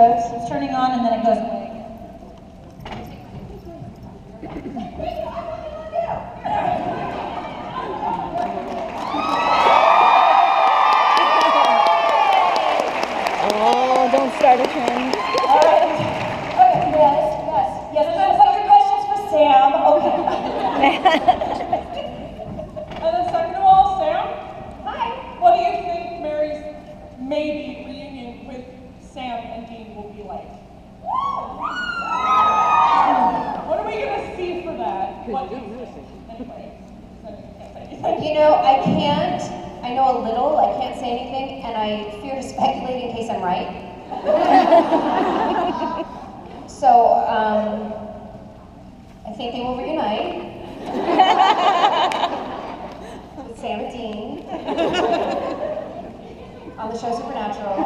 It's turning on and then it goes away again. Oh, don't start a trend. All right. Okay, yes. Put your questions for Sam. Okay. And then second of all, Sam, Hi. what do you think Mary's maybe reunion with Sam and Dean will be like? What are we gonna see for that? What do you think? Anyway, You know, I know a little, I can't say anything, and I fear to speculate in case I'm right. So, I think they will reunite with Sam and Dean on the show Supernatural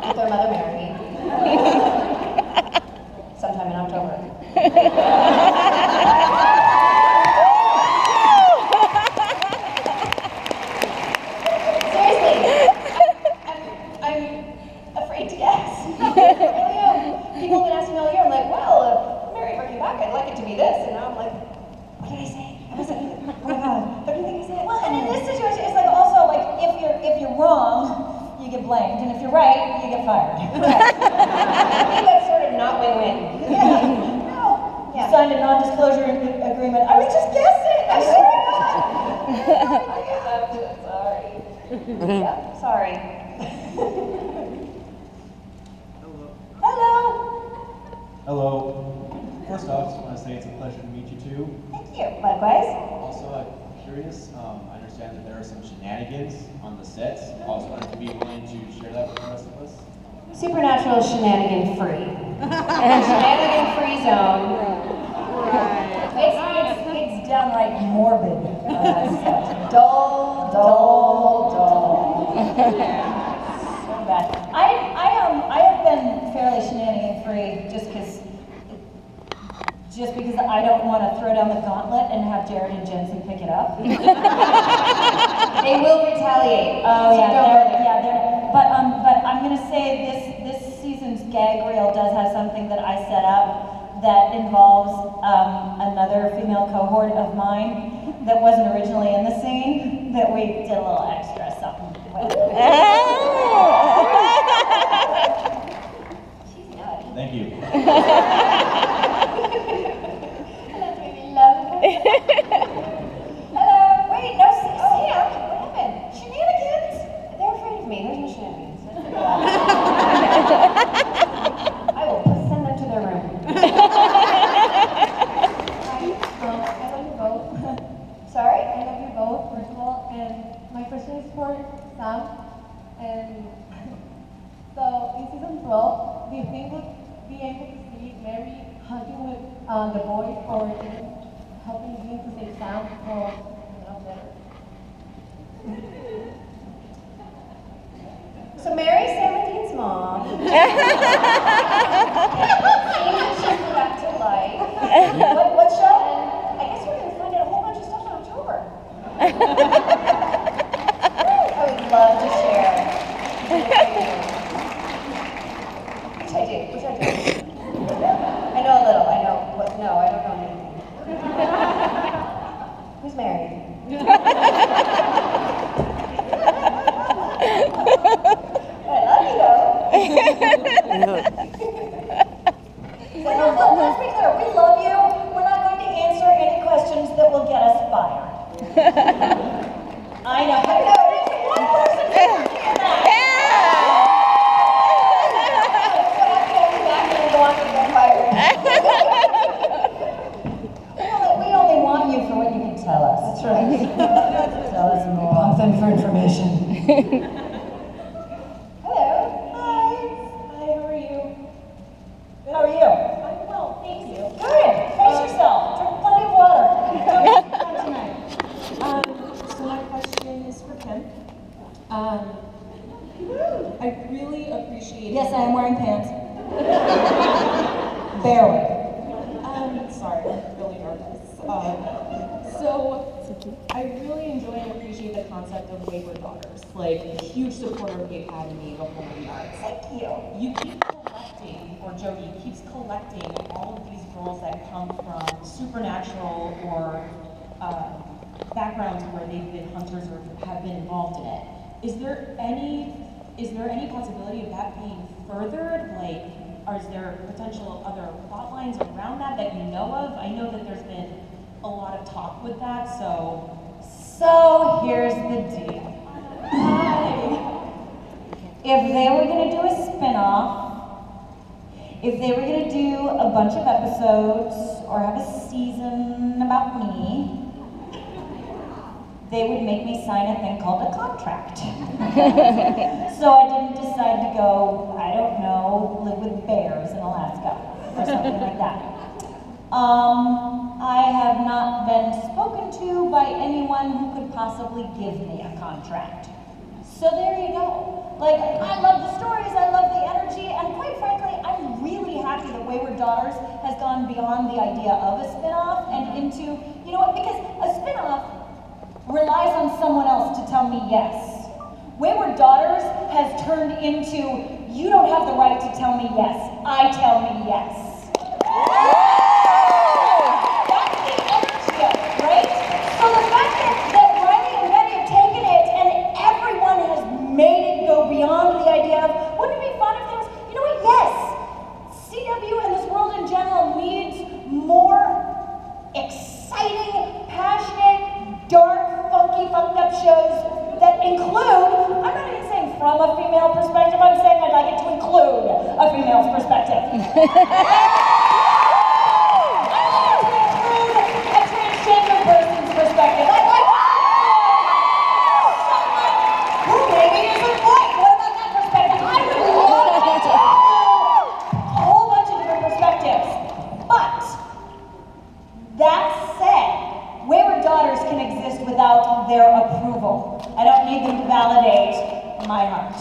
with their mother Mary sometime in October. People have been asking me all year, I'm like, well, Mary, bring back, I'd like it to be this. And now I'm like, what did I say? I was like, oh my God, what do you think I said? Well, and in this situation, it's like also like if you're wrong, you get blamed, and if you're right, you get fired. Right. I think that's sort of not win-win. Yeah. No. You signed a non-disclosure agreement. I was just guessing. I swear to God. Sorry. Yeah, sorry. Hello. First off, just want to say it's a pleasure to meet you two. Thank you. Likewise. Also, I'm curious, I understand that there are some shenanigans on the sets. I was wondering if you'd be willing to share that with the rest of us. Supernatural is shenanigan-free. Shenanigan-free zone. It's downright morbid. Dull. So bad. I have been fairly shenanigan-free just because I don't want to throw down the gauntlet and have Jared and Jensen pick it up. They will retaliate. Oh So yeah, don't go there. but I'm gonna say this season's gag reel does have something that I set up that involves another female cohort of mine that wasn't originally in the scene that we did a little extra something with. She's nutty. Thank you. That's really lovely. Hello. Wait, no, Sam. What happened? Shenanigans. They're afraid of me. There's no shenanigans. I will send them to their room. I love you both. Sorry? I love you both, first of all. And my question is for Sam. And so in season 12, do you think we'll be able to see Mary hunting with the boys or even helping Dean to save Sam or something else better? So Mary's Sam and Dean's mom. Seems that she's back to life. What show? I guess we're going to find out a whole bunch of stuff in October. I would love to share. Which I do. I know a little. I know. What? No, I don't know anything. Who's married? I love you though. Let's be clear, we love you. We're not going to answer any questions that will get us fired. I know. One person can hear that. We only want you for what you can tell us. That's right. Tell us more. Pump them for information. Hello. Hi. How are you? How are you? I'm well, thank you. Good. Face yourself. Drink plenty of water. Tonight. So my question is for Kim. I really appreciate Yes, I am wearing pants. Barely. Sorry, I'm really nervous. So I really enjoy and appreciate the concept of Wayward Daughters. Like, a huge supporter of the Academy, the whole yards. Thank you. You keep collecting, or Jody keeps collecting all of these girls that come from supernatural or backgrounds where they've been hunters or have been involved in it. Is there any possibility of that being furthered? Like, or is there potential other plot lines around that that you know of? I know that there's been a lot of talk with that, so Here's the deal. If they were going to do a spin-off, if they were going to do a bunch of episodes or have a season about me, they would make me sign a thing called a contract. So I didn't decide to go, I don't know, live with bears in Alaska or something like that. I have not been spoken to by anyone who could possibly give me a contract. So there you go. Like, I love the stories, I love the energy, and quite frankly, I'm really happy that Wayward Daughters has gone beyond the idea of a spin-off and into, you know what, because a spin-off relies on someone else to tell me yes. Wayward Daughters has turned into, you don't have the right to tell me yes, I tell me yes. That's the energy of it, right? So the fact that Riley and Betty have taken it and everyone has made it go beyond the idea of, wouldn't it be fun if there was, you know what, yes, CW and this world in general needs more exciting, passionate, dark, funky, fucked up shows that include, I'm not even saying from a female perspective, I'm saying I'd like it to include a female's perspective. I'd like it to include a transgender person's perspective. I'd like someone who maybe isn't white. What about that perspective? I would love it to include a whole bunch of different perspectives. But that said, Wayward Daughters can exist without their approval. I don't need them to validate my heart.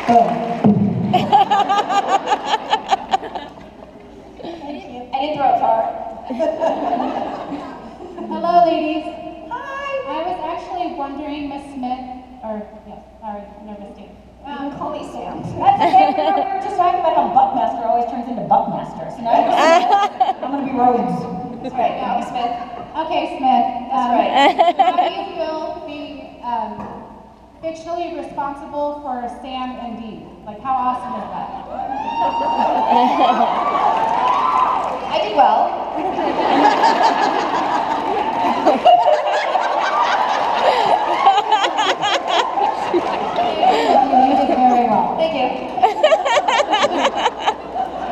Boom. I didn't throw it far. Hello, ladies. Hi. I was actually wondering, Miss Smith, or, yeah, sorry, nervous state. You can call me Sam. That's okay. We were just talking about how Buckmaster always turns into Buckmaster. So now I'm going to be Rhodes. That's right, now I'm Smith. Okay, Smith. That's right. How do you feel being fictionally responsible for Sam and Dean? Like, how awesome is that? I did well. You did very well. Thank you.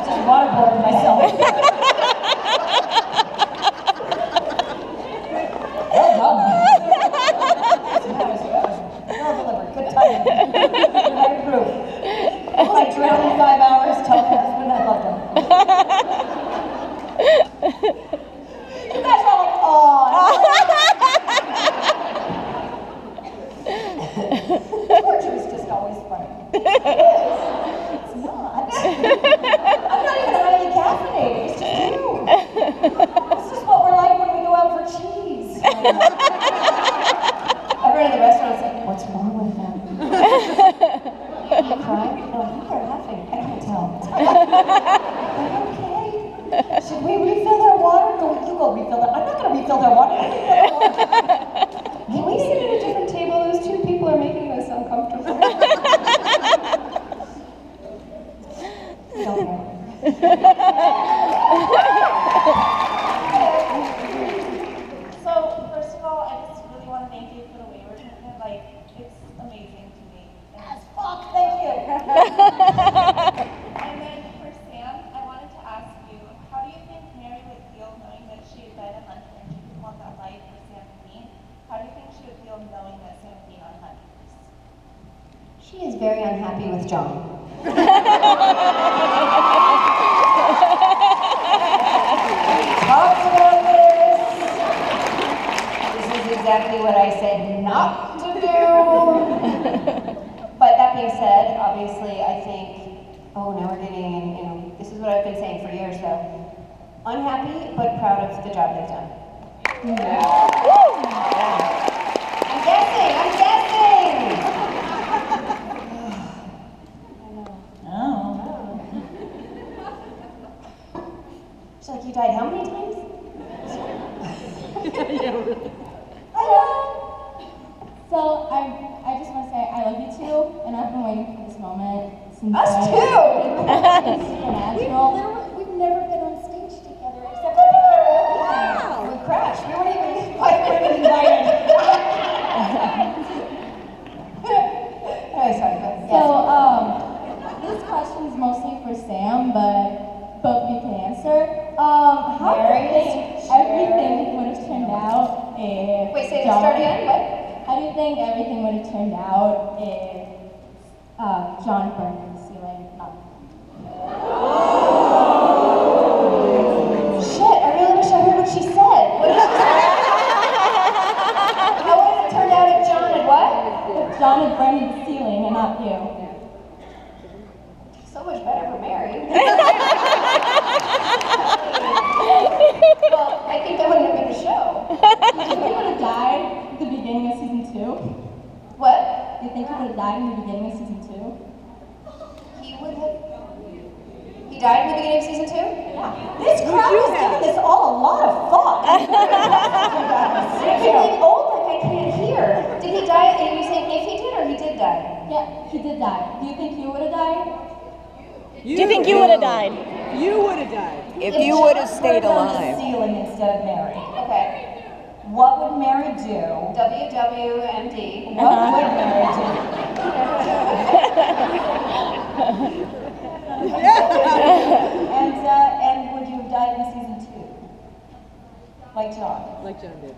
Just waterboarded myself. Well done. That was well delivered. Good timing. I approve. I drowned in 5 hours. Tell my husband I loved him. You guys are like, oh. Torture is just always funny. It is. It's not. I'm not even highly caffeinated. It's just you. This is what we're like when we go out for cheese. Everyone in the restaurant's like, What's wrong with them? You crying? No, I think they're laughing. I can't tell. Okay. Should we refill their water? No, you go refill their. I'm not going to refill their water. You refill their water. can we sit at a different table? Those two people are making us uncomfortable. Don't care. So, first of all, I just really want to thank you for the Wayward movement. Like, it's amazing to me. As fuck, thank you. And then for Sam, I wanted to ask you, how do you think Mary would feel knowing that she had died a hunter and she didn't want that life for Sam and Dean? How do you think she would feel knowing that Sam and Dean are hunters? She is very unhappy with John. We talked about this. This is exactly what I said not to do. But that being said, obviously, I think, oh, now we're getting, this is is what I've been saying for years, though. Unhappy, but proud of the job they've done. I'm guessing. Oh. She's like, you died how many times? So I just want to say I love you two, and I've been waiting for this moment since Us I- too! Supernatural. We've never been on stage together except for the We crashed. We weren't even invited. Anyway, sorry, but So yes. this question is mostly for Sam, but both of you can answer. How do you think everything would have turned out if Wait, say that start again. What? How do you think everything would have turned out if John burned the ceiling up? Shit, I really wish I heard what she said. What did she say? How would it turned out if John had what? If John had burned the ceiling and not you. So much better for Mary. Well, I think that wouldn't have been the show. Do you think he would have died at the beginning of season 2? What? Do you think he would have died in the beginning of season 2? He would have. He died in the beginning of season 2? This crowd has given this all a lot of thought. I'm feeling old, like I can't hear. Did he die? Are you saying if he did or he did die? Yeah, he did die. Do you think you would have died? Do you think you would have died? You would have died. If you would have stayed On the alive. ceiling instead of Mary. Okay. What would Mary do? WWMD. What would Mary do? And would you have died in season 2? Like John? Like John did.